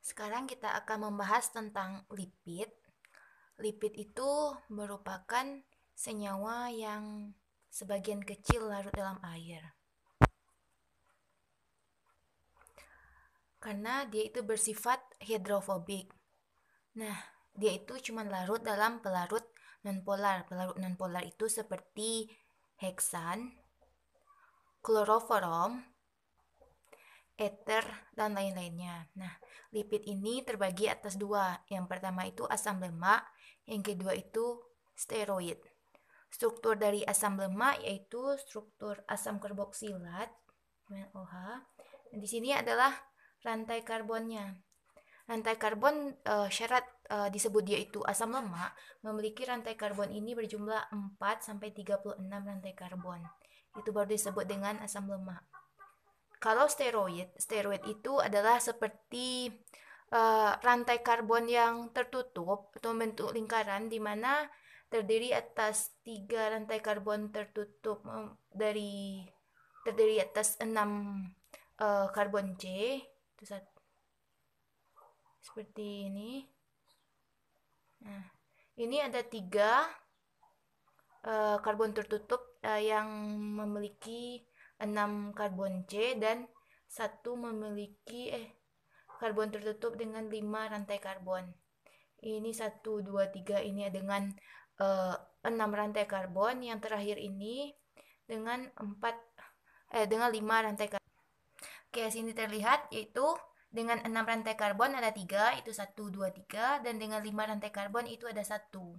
Sekarang kita akan membahas tentang lipid. Lipid itu merupakan senyawa yang sebagian kecil larut dalam air. Karena dia itu bersifat hidrofobik. Nah, dia itu cuma larut dalam pelarut nonpolar. Pelarut nonpolar itu seperti heksan, kloroforum, ether, dan lain-lainnya. Nah, lipid ini terbagi atas dua. Yang pertama itu asam lemak, yang kedua itu steroid. Struktur dari asam lemak yaitu struktur asam karboksilat dengan OH. Dan di sini adalah rantai karbonnya. Rantai karbon syarat disebut dia itu asam lemak memiliki rantai karbon ini berjumlah 4 sampai 36 rantai karbon. Itu baru disebut dengan asam lemak. Kalau steroid itu adalah seperti rantai karbon yang tertutup atau bentuk lingkaran di mana terdiri atas 3 rantai karbon tertutup terdiri atas 6 karbon C itu seperti ini. Nah, ini ada 3 karbon tertutup yang memiliki 6 karbon C dan satu memiliki karbon tertutup dengan 5 rantai karbon. Ini 1, 2, 3 ini dengan 6 rantai karbon. Yang terakhir ini dengan 5 rantai karbon. Oke, sini terlihat yaitu dengan 6 rantai karbon ada 3, itu 1, 2, 3. Dan dengan 5 rantai karbon itu ada 1.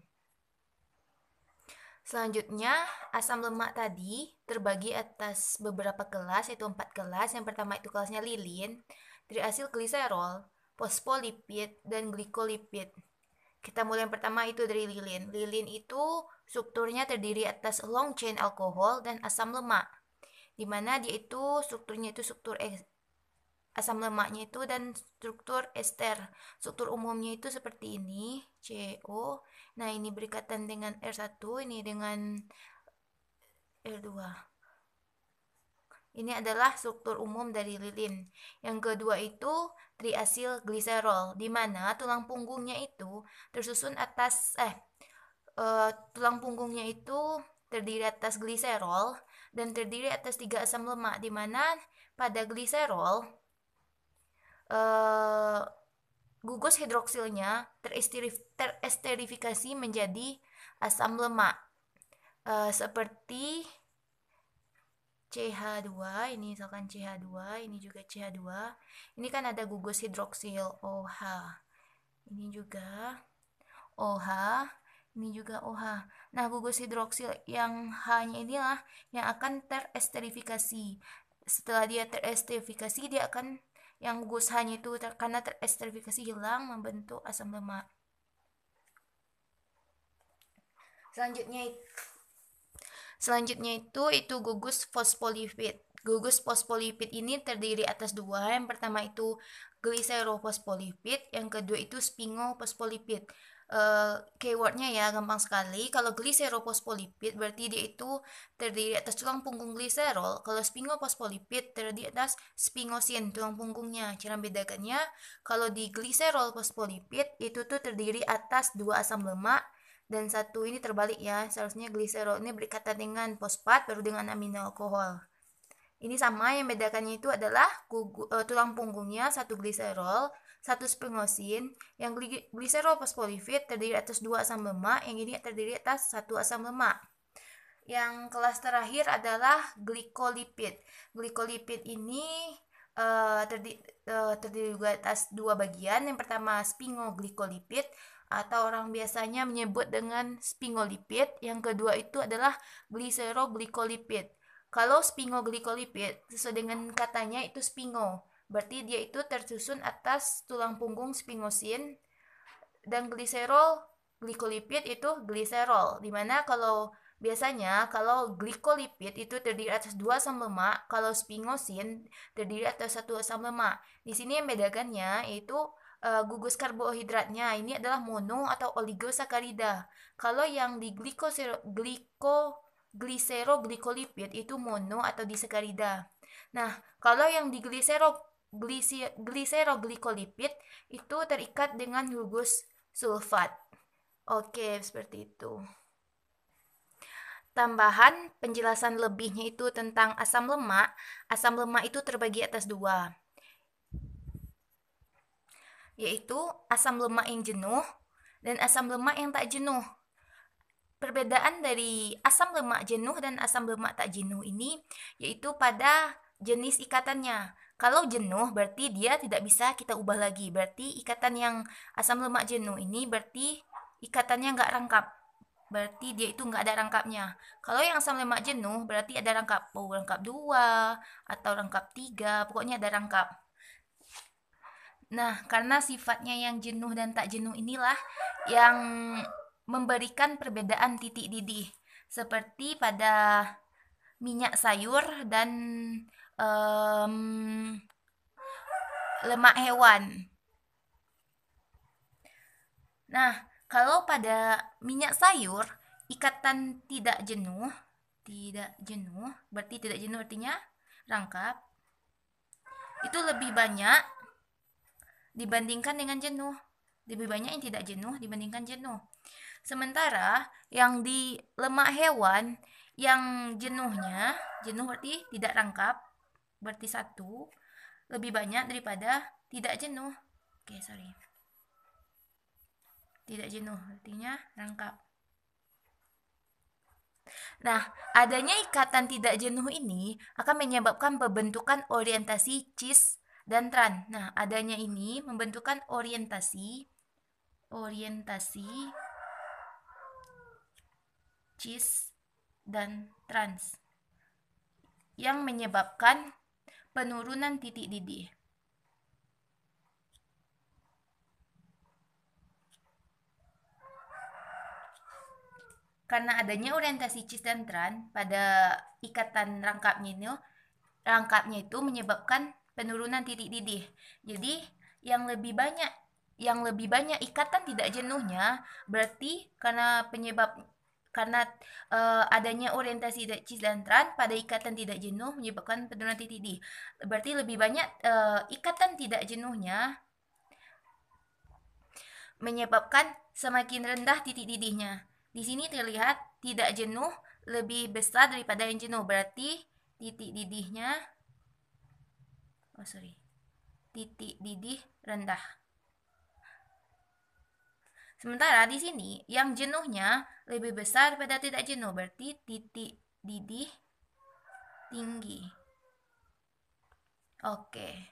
Selanjutnya, asam lemak tadi terbagi atas beberapa kelas, yaitu 4 kelas. Yang pertama itu kelasnya lilin, triasil gliserol, fosfolipid, dan glikolipid. Kita mulai yang pertama itu dari lilin. Lilin itu strukturnya terdiri atas long chain alkohol dan asam lemak. Di mana dia itu strukturnya itu struktur asam lemaknya itu dan struktur ester. Struktur umumnya itu seperti ini, CO. Nah, ini berikatan dengan R1, ini dengan R2. Ini adalah struktur umum dari lilin. Yang kedua itu triasil gliserol, di mana tulang punggungnya itu tersusun atas tulang punggungnya itu terdiri atas gliserol dan terdiri atas 3 asam lemak, di mana pada gliserol gugus hidroksilnya teresterifikasi menjadi asam lemak seperti CH2, ini misalkan CH2, ini juga CH2. Ini kan ada gugus hidroksil OH. Ini juga OH, ini juga OH. Nah, gugus hidroksil yang H-nya inilah yang akan teresterifikasi. Setelah dia teresterifikasi, dia akan yang gugus H-nya itu karena teresterifikasi hilang membentuk asam lemak. Selanjutnya itu gugus fosfolipid. Gugus fosfolipid ini terdiri atas 2. Yang pertama itu gliserofosfolipid, yang kedua itu sphingofosfolipid. Keywordnya ya gampang sekali. Kalau gliserofosfolipid berarti dia itu terdiri atas tulang punggung gliserol. Kalau sphingofosfolipid terdiri atas sphingosine, tulang punggungnya. Cara membedakannya, kalau di gliserofosfolipid itu tuh terdiri atas 2 asam lemak dan satu ini terbalik ya, seharusnya gliserol ini berikatan dengan fosfat baru dengan amino alkohol. Ini sama, yang bedakannya itu adalah tulang punggungnya satu gliserol, satu sphingosine. Yang gliserol fosfolipid terdiri atas 2 asam lemak, yang ini terdiri atas 1 asam lemak. Yang kelas terakhir adalah glikolipid. Glikolipid ini terdiri juga atas 2 bagian. Yang pertama sphingoglycolipid atau orang biasanya menyebut dengan sphingolipid. Yang kedua itu adalah gliceroglycolipid. Kalau sphingoglycolipid sesuai dengan katanya itu sphingo, berarti dia itu tersusun atas tulang punggung sphingosine. Dan gliceroglycolipid itu gliserol, dimana kalau biasanya kalau glikolipid itu terdiri atas 2 asam lemak, kalau sphingosine terdiri atas 1 asam lemak. Di sini yang bedakannya yaitu gugus karbohidratnya ini adalah mono atau oligosakarida. Kalau yang di gliceroglycolipid itu mono atau disakarida. Nah, kalau yang di gliseroglikolipid itu terikat dengan gugus sulfat. Oke, seperti itu. Tambahan penjelasan lebihnya itu tentang asam lemak. Asam lemak itu terbagi atas dua, yaitu asam lemak yang jenuh dan asam lemak yang tak jenuh. Perbedaan dari asam lemak jenuh dan asam lemak tak jenuh ini yaitu pada jenis ikatannya. Kalau jenuh berarti dia tidak bisa kita ubah lagi. Berarti ikatan yang asam lemak jenuh ini berarti ikatannya nggak rangkap. Berarti dia itu nggak ada rangkapnya. Kalau yang asam lemak jenuh berarti ada rangkap. Rangkap 2 atau rangkap 3. Pokoknya ada rangkap. Nah, karena sifatnya yang jenuh dan tak jenuh inilah yang memberikan perbedaan titik didih. Seperti pada minyak sayur dan lemak hewan. Nah, kalau pada minyak sayur, ikatan tidak jenuh, berarti tidak jenuh artinya rangkap, itu lebih banyak dibandingkan dengan jenuh. Lebih banyak yang tidak jenuh dibandingkan jenuh. Sementara yang di lemak hewan, yang jenuhnya, jenuh berarti tidak rangkap, berarti 1, lebih banyak daripada tidak jenuh. Oke, sorry. Tidak jenuh artinya rangkap. Nah, adanya ikatan tidak jenuh ini akan menyebabkan pembentukan orientasi cis dan trans. Nah, adanya ini membentukkan orientasi cis dan trans yang menyebabkan penurunan titik didih. Karena adanya orientasi cis dan trans pada ikatan rangkapnya itu menyebabkan penurunan titik didih. Jadi yang lebih banyak ikatan tidak jenuhnya berarti karena adanya orientasi cis dan trans pada ikatan tidak jenuh menyebabkan penurunan titik didih. Berarti lebih banyak ikatan tidak jenuhnya menyebabkan semakin rendah titik didihnya. Di sini terlihat tidak jenuh lebih besar daripada yang jenuh, berarti titik didih rendah. Sementara di sini yang jenuhnya lebih besar daripada tidak jenuh, berarti titik didih tinggi. Oke.